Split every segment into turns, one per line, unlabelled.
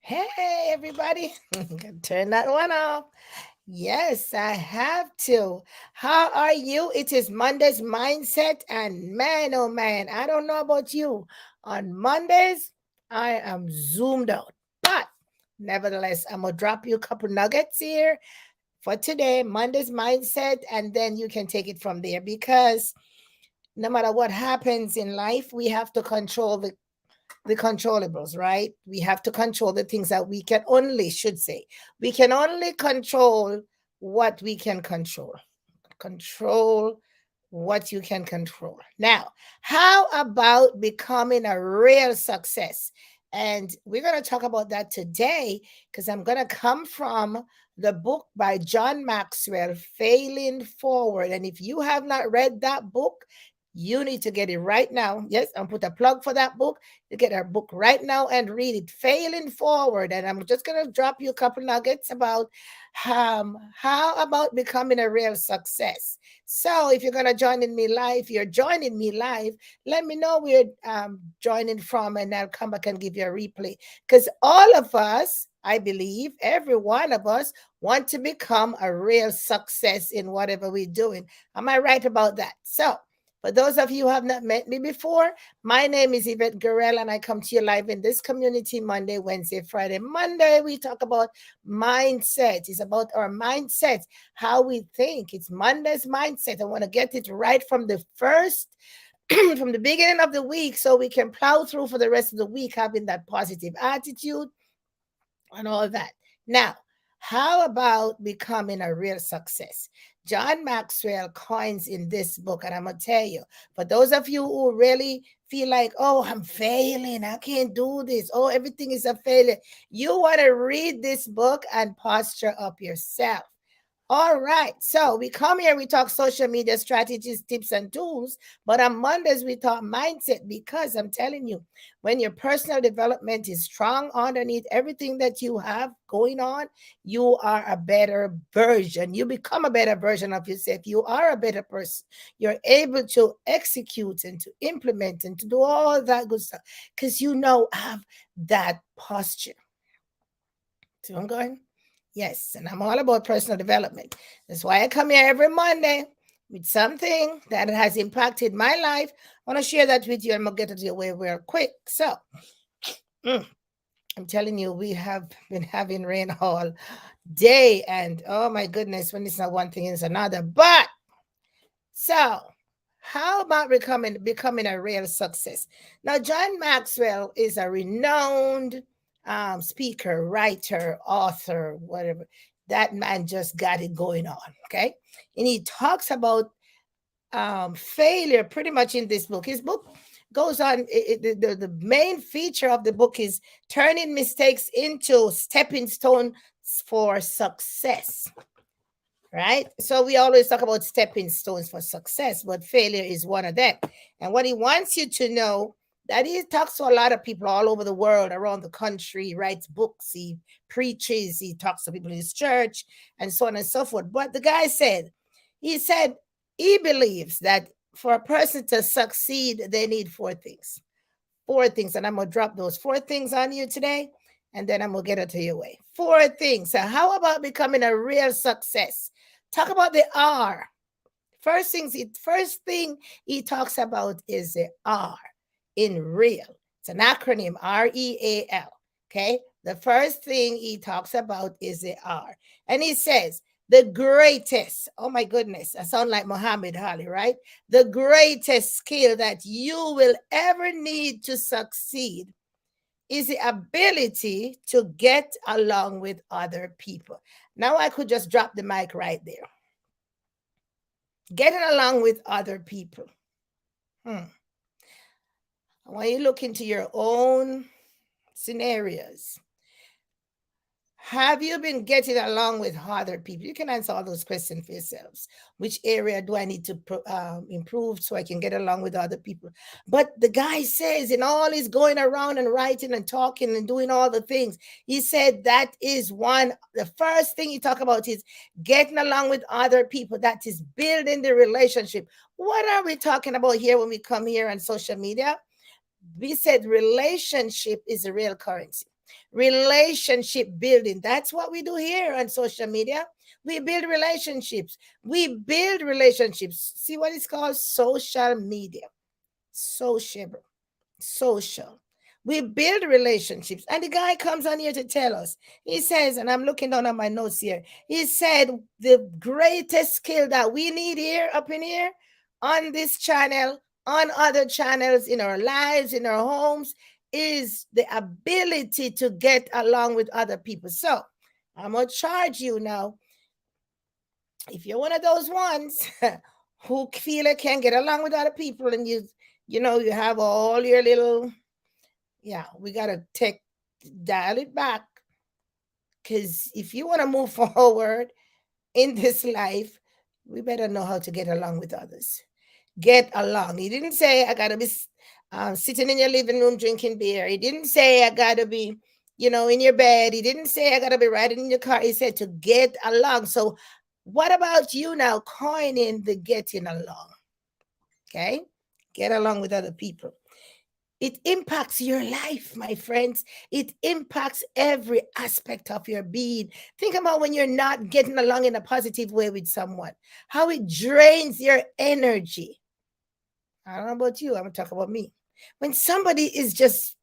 Hey, everybody. Turn that one off. Yes, I have to. How are you? It is Monday's mindset, and man, oh man, I don't know about you. On Mondays, I am zoomed out. But nevertheless, I'm going to drop you a couple nuggets here for today, Monday's mindset, and then you can take it from there because no matter what happens in life, we have to control the controllables, right? We have to control the things that we can only, should say, we can only control what we can control. Control what you can control. Now, how about becoming a real success? And we're going to talk about that today because I'm going to come from the book by John Maxwell, Failing Forward. And if you have not read that book, you need to get it right now. Yes, I'm put a plug for that book. You get our book right now and read it. Failing Forward. And I'm just gonna drop you a couple nuggets about how about becoming a real success. So if you're gonna join in me live, you're joining me live. Let me know where you're joining from, and I'll come back and give you a replay. Because all of us, I believe, every one of us want to become a real success in whatever we're doing. Am I right about that? So for those of you who have not met me before, my name is Yvette Gurel, and I come to you live in this community Monday, Wednesday, Friday. Monday, we talk about mindset. It's about our mindset, how we think. It's Monday's mindset. I want to get it right from the first, from the beginning of the week, so we can plow through for the rest of the week, having that positive attitude and all that. Now, how about becoming a real success? John Maxwell coins in this book, and I'm gonna tell you, for those of you who really feel like, oh, I'm failing, I can't do this, oh, everything is a failure, you want to read this book and posture up yourself. All right. So we come here, we talk social media strategies, tips, and tools. But on Mondays, we talk mindset because I'm telling you, when your personal development is strong underneath everything that you have going on, you are a better version. You become a better version of yourself. You are a better person. You're able to execute and to implement and to do all that good stuff because you know have that posture. See where I'm going? Yes, and I'm all about personal development. That's why I come here every Monday with something that has impacted my life. I want to share that with you. I'm gonna get it your way real quick. So, mm, I'm telling you, we have been having rain all day, and oh my goodness, when it's not one thing, it's another. But so, how about becoming a real success? Now, John Maxwell is a renowned speaker, writer, author, whatever. That man just got it going on. Okay, and he talks about failure pretty much in this book. His book goes on. The main feature of the book is turning mistakes into stepping stones for success, right? So we always talk about stepping stones for success, but failure is one of them. And what he wants you to know that he talks to a lot of people all over the world, around the country, he writes books, he preaches, he talks to people in his church, and so on and so forth. But the guy said, he said he believes that for a person to succeed, they need four things. Four things. And I'm going to drop those four things on you today, and then I'm going to get it to your way. Four things. So, how about becoming a real success? Talk about the R. First thing he talks about is the R in real. It's an acronym, REAL. Okay. The first thing he talks about is the R. And he says, the greatest, oh my goodness, I sound like Muhammad Ali, right? The greatest skill that you will ever need to succeed is the ability to get along with other people. Now I could just drop the mic right there. Getting along with other people. When you look into your own scenarios, have you been getting along with other people? You can answer all those questions for yourselves. Which area do I need to improve so I can get along with other people? But the guy says, in all his going around and writing and talking and doing all the things, he said that is one. The first thing he talk about is getting along with other people. That is building the relationship. What are we talking about here when we come here on social media? We said relationship is a real currency. Relationship building. That's what we do here on social media. We build relationships. We build relationships. See what it's called? Social media. Sociable. Social. We build relationships. And the guy comes on here to tell us. He says, and I'm looking down on my notes here. He said the greatest skill that we need here up in here on this channel, on other channels, in our lives, in our homes, is the ability to get along with other people. So I'm gonna charge you now. If you're one of those ones who feel it can get along with other people, and you have all your little, yeah, we gotta dial it back, because if you want to move forward in this life, we better know how to get along with others. Get along. He didn't say I gotta be sitting in your living room drinking beer. He didn't say I gotta be, in your bed. He didn't say I gotta be riding in your car. He said to get along. So, what about you now coining the getting along? Okay, get along with other people. It impacts your life, my friends. It impacts every aspect of your being. Think about when you're not getting along in a positive way with someone, how it drains your energy. I don't know about you, I'm gonna talk about me. When somebody is just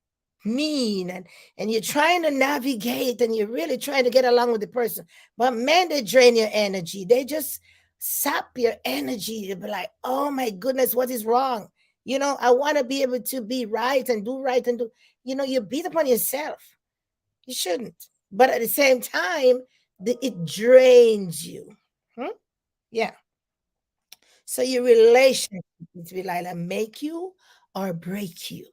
mean, and you're trying to navigate, and you're really trying to get along with the person, but man, they drain your energy. They just sap your energy. You'll be like, oh my goodness, what is wrong? I want to be able to be right and do right and do, you beat upon yourself. You shouldn't. But at the same time, it drains you. Yeah. So your relationship will either make you or break you.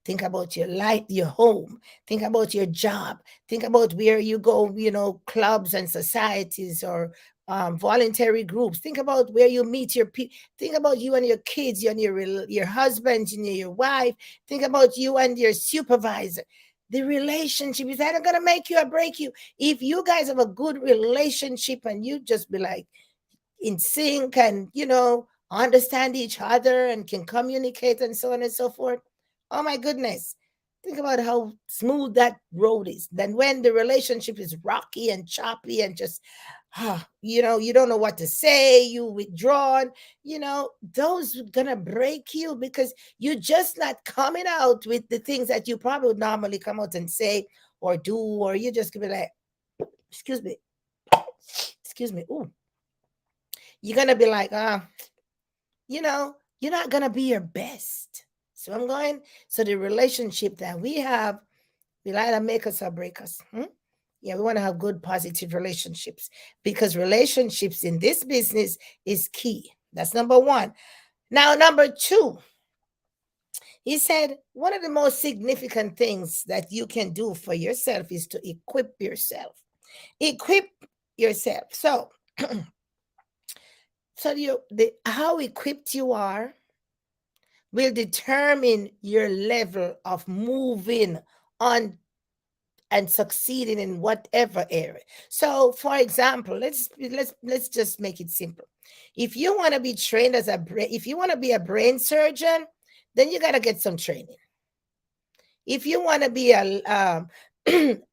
Think about your life, your home. Think about your job. Think about where you go, clubs and societies, or voluntary groups. Think about where you meet your people. Think about you and your kids, you and your husband, your wife. Think about you and your supervisor. The relationship is either going to make you or break you. If you guys have a good relationship and you just be like, in sync, and understand each other and can communicate and so on and so forth, oh my goodness, think about how smooth that road is. Then when the relationship is rocky and choppy and just you don't know what to say, you withdrawn, those gonna break you, because you're just not coming out with the things that you probably would normally come out and say or do, or you just gonna be like, excuse me, ooh, you're gonna be like, you're not gonna be your best. So the relationship that we have will either make us or break us. Yeah, we want to have good, positive relationships, because relationships in this business is key. That's number one. Now, number two, he said one of the most significant things that you can do for yourself is to equip yourself. Equip yourself. So, how equipped you are will determine your level of moving on and succeeding in whatever area. So, for example, let's just make it simple. If you want to be trained if you want to be a brain surgeon, then you got to get some training. If you want to be a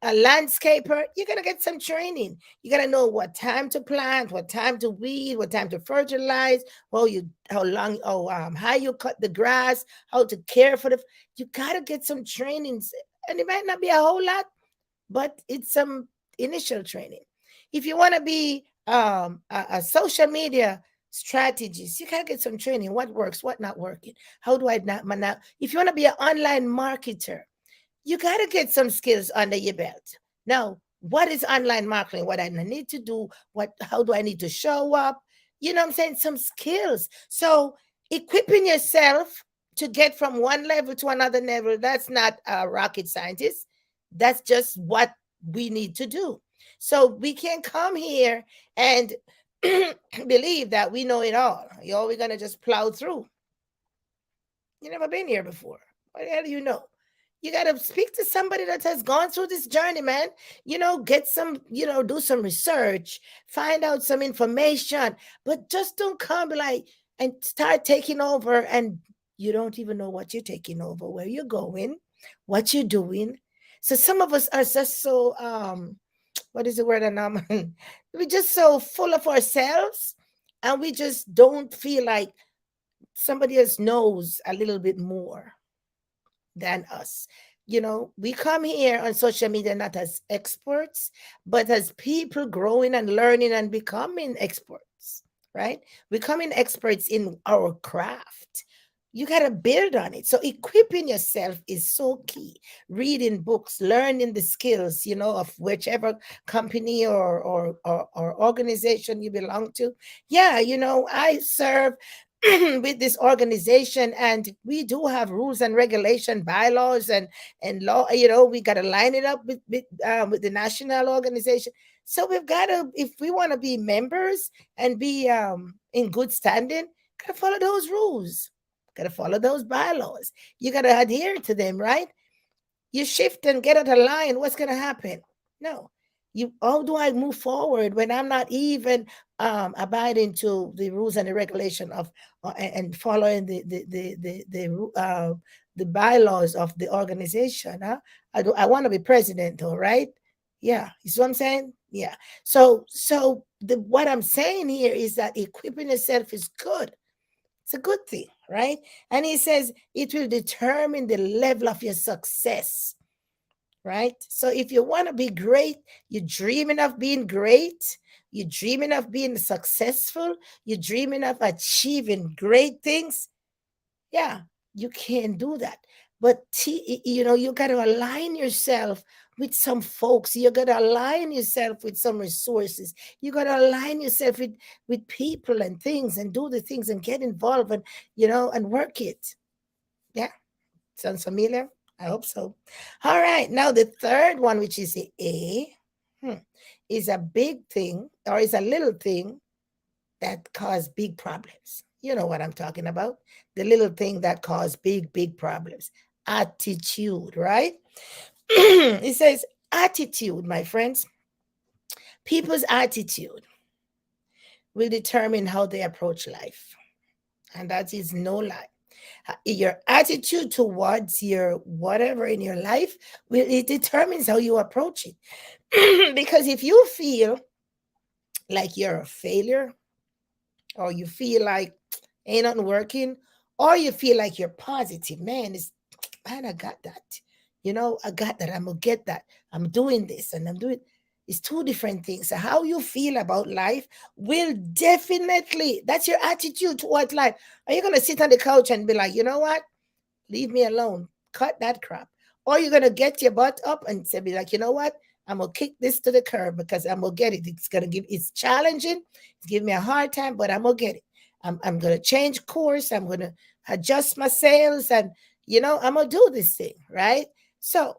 landscaper, you're gonna get some training. You gotta know what time to plant, what time to weed, what time to fertilize, how you cut the grass, how to care for you gotta get some trainings. And it might not be a whole lot, but it's some initial training. If you want to be a social media strategist, you gotta get some training. What works, what not working, how do I not if you want to be an online marketer, you got to get some skills under your belt. Now, what is online marketing? What I need to do? How do I need to show up? You know what I'm saying? Some skills. So equipping yourself to get from one level to another level, that's not a rocket scientist. That's just what we need to do. So we can't come here and believe that we know it all. We're going to just plow through. You never been here before. What the hell do you know? You got to speak to somebody that has gone through this journey, man. Get some, do some research, find out some information, but just don't come and start taking over, and you don't even know what you're taking over, where you're going, what you're doing. So some of us are just so what is the word? And we're just so full of ourselves, and we just don't feel like somebody else knows a little bit more than us. You know, we come here on social media not as experts, but as people growing and learning and becoming experts, right? Becoming experts in our craft. You got to build on it. So, equipping yourself is so key. Reading books, learning the skills, you know, of whichever company or organization you belong to. Yeah, you know, I serve with this organization, and we do have rules and regulation bylaws and law. You know, we got to line it up with the national organization. So we've got to, if we want to be members and be in good standing, got to follow those rules, got to follow those bylaws. You got to adhere to them, right? You shift and get out of line, what's going to happen? No. You, how do I move forward when I'm not even abiding to the rules and the regulation of and following the bylaws of the organization? Huh? I want to be president, though, right? Yeah, you see what I'm saying? Yeah. So what I'm saying here is that equipping yourself is good. It's a good thing, right? And he says it will determine the level of your success, right? So if you want to be great, you're dreaming of being great, you're dreaming of being successful, you're dreaming of achieving great things, yeah, you can do that. But you know, you got to align yourself with some folks. You got to align yourself with some resources. You got to align yourself with people and things, and do the things and get involved, and you know, and work it. Yeah, sounds familiar? I hope so. All right. Now, the third one, which is the A, is a big thing or is a little thing that cause big problems. You know what I'm talking about. The little thing that cause big problems. Attitude, right? It says attitude, my friends. People's attitude will determine how they approach life. And that is no lie. Your attitude towards your whatever in your life will, it determines how you approach it. Because if you feel like you're a failure, or you feel like ain't nothing working, or you feel like you're positive, man, it's, man, I got that. You know, I got that. I'm gonna get that. I'm doing this and I'm doing, it's two different things. So how you feel about life will definitely, that's your attitude towards life. Are you gonna sit on the couch and be like, you know what? Leave me alone. Cut that crap. Or you're gonna get your butt up and say, be like, you know what? I'm gonna kick this to the curb because I'm gonna get it. It's gonna give, it's challenging, it's giving me a hard time, but I'm gonna get it. I'm gonna change course, I'm gonna adjust my sails, and you know, I'm gonna do this thing, right? So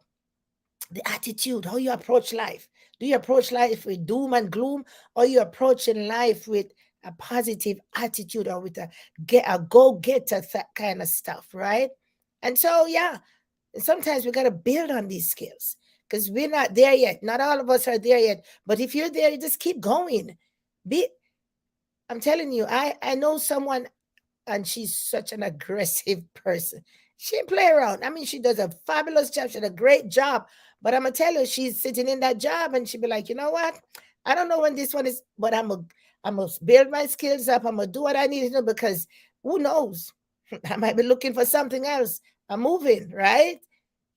the attitude, how you approach life. Do you approach life with doom and gloom, or you approaching life with a positive attitude, or with a get a go getter kind of stuff, right? And so, yeah, sometimes we got to build on these skills because we're not there yet. Not all of us are there yet. But if you're there, you just keep going. Be, I'm telling you, I know someone, and she's such an aggressive person. She didn't play around. I mean, she does a fabulous job. She did a great job. But I'm gonna tell you, she's sitting in that job, and she'd be like, you know what? I don't know when this one is, but I'm gonna build my skills up. I'm gonna do what I need to do because who knows? I might be looking for something else. I'm moving, right?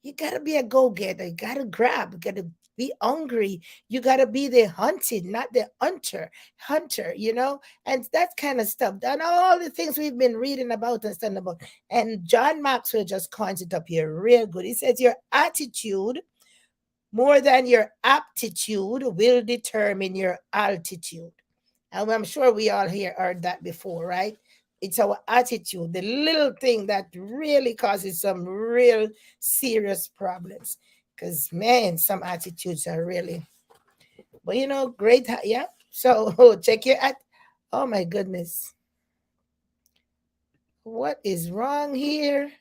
You gotta be a go-getter. You gotta grab. You gotta be hungry. You gotta be the hunted, not the hunter. Hunter, you know, and that kind of stuff. And all the things we've been reading about and studying about. And John Maxwell just coins it up here real good. He says your attitude more than your aptitude will determine your altitude. And I'm sure we all here heard that before, right? It's our attitude, the little thing that really causes some real serious problems. Because, man, some attitudes are really, but you know, great. Yeah. So check your at. Oh, my goodness. What is wrong here?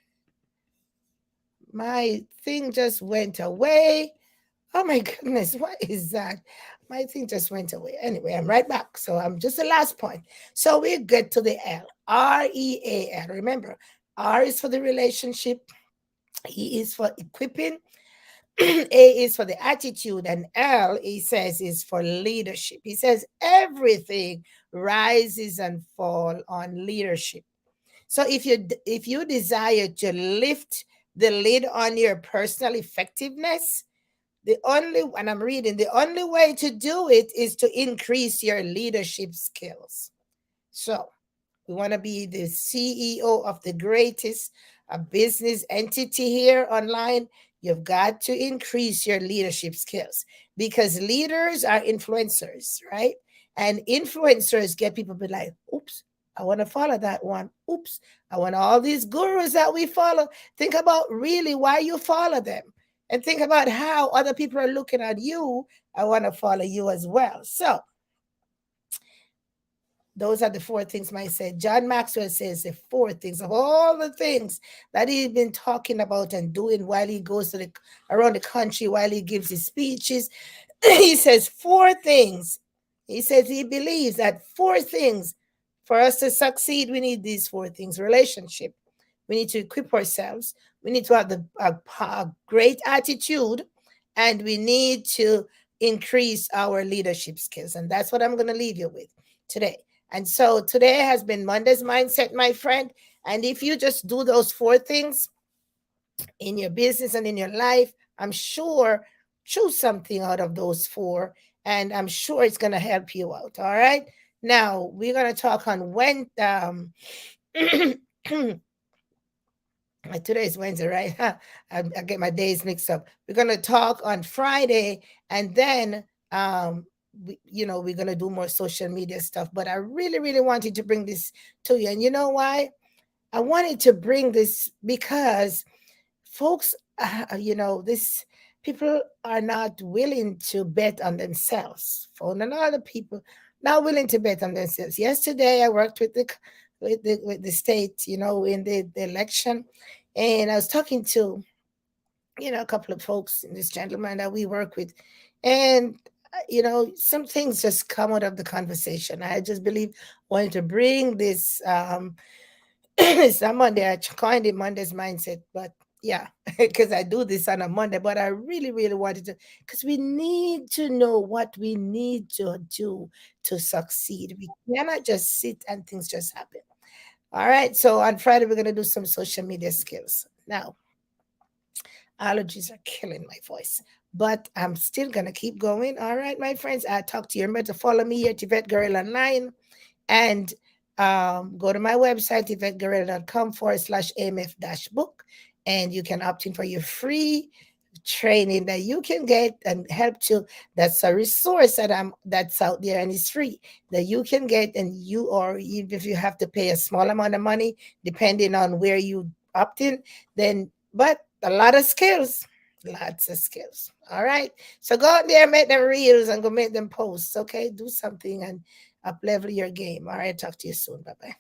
My thing just went away. Oh my goodness, what is that? My thing just went away. Anyway, I'm right back. So I'm just the last point. So we get to the L. REAL. Remember, R is for the relationship, E is for equipping, A is for the attitude, and L, he says, is for leadership. He says everything rises and fall on leadership. So if you desire to lift the lid on your personal effectiveness, the only, and I'm reading, the only way to do it is to increase your leadership skills. So we want to be the CEO of the greatest business entity here online. You've got to increase your leadership skills, because leaders are influencers, right? And influencers get people to be like, oops, I want to follow that one. Oops, I want all these gurus that we follow. Think about really why you follow them, and think about how other people are looking at you. I want to follow you as well. So those are the four things I said. John Maxwell says the four things of all the things that he's been talking about and doing while he goes to around the country, while he gives his speeches. He says four things. He says he believes that four things, for us to succeed, we need these four things: relationship. We need to equip ourselves. We need to have a great attitude, and we need to increase our leadership skills. And that's what I'm going to leave you with today. And so today has been Monday's Mindset, my friend. And if you just do those four things in your business and in your life, I'm sure, choose something out of those four, and I'm sure it's going to help you out. All right. Now we're going to talk on when today is Wednesday, right? I get my days mixed up. We're going to talk on Friday, and then we're going to do more social media stuff. But I really, really wanted to bring this to you. And you know why? I wanted to bring this because folks, this people are not willing to bet on themselves. For a lot of people, not willing to bet on themselves. Yesterday, I worked with the state, in the election, and I was talking to, a couple of folks, and this gentleman that we work with, and some things just come out of the conversation. I just believe wanted to bring this. It's a Monday. I coined it Monday's mindset, but yeah, because I do this on a Monday. But I really, really wanted to, because we need to know what we need to do to succeed. We cannot just sit and things just happen. All right. So on Friday, we're going to do some social media skills. Now, allergies are killing my voice, but I'm still going to keep going. All right, my friends. I talk to you. Remember to follow me at Yvette Guerrero Online, and go to my website, yvetteguerrero.com/AMF-book, and you can opt in for your free training that you can get and help to. That's a resource that's out there, and it's free, that you can get, and even if you have to pay a small amount of money depending on where you opt in, then but a lot of skills, lots of skills. All right, so go out there, make them reels, and go make them posts. Okay, do something and up level your game. All right, talk to you soon. Bye bye.